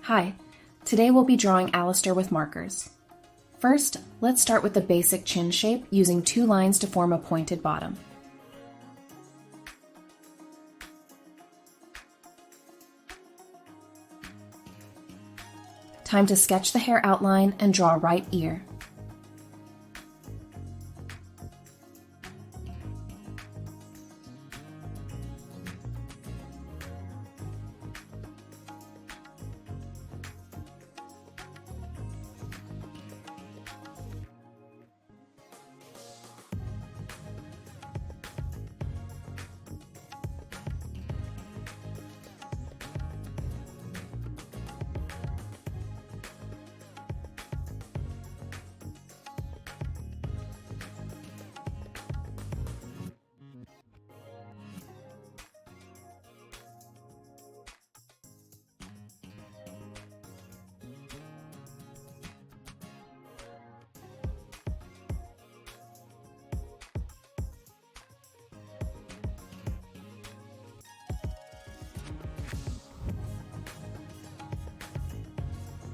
Hi, today we'll be drawing Alistair with markers. First, let's start with the basic chin shape using 2 lines to form a pointed bottom. Time to sketch the hair outline and draw right ear.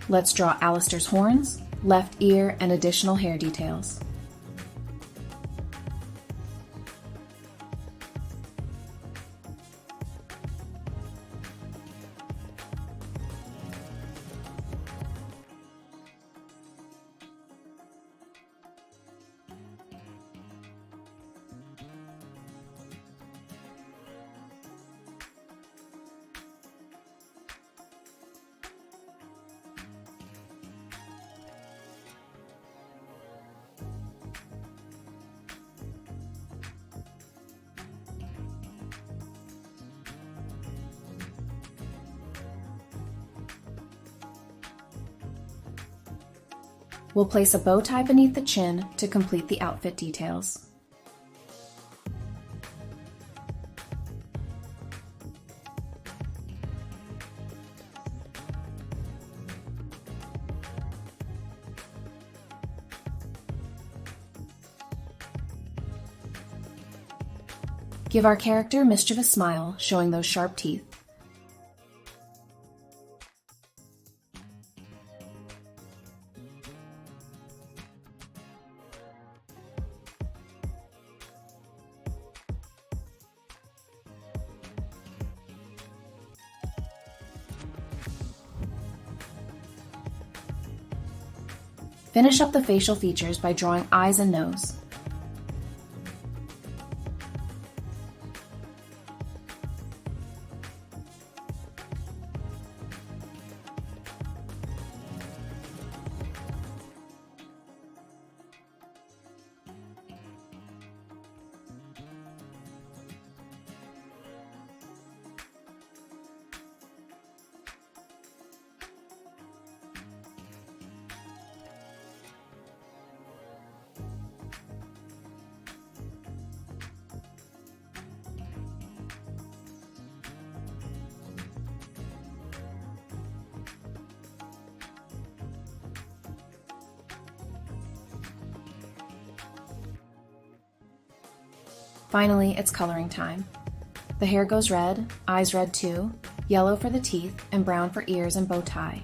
Let's draw Alistair's horns, left ear, and additional hair details. We'll place a bow tie beneath the chin to complete the outfit details. Give our character a mischievous smile, showing those sharp teeth. Finish up the facial features by drawing eyes and nose. Finally, it's coloring time. The hair goes red, eyes red too, yellow for the teeth, and brown for ears and bow tie.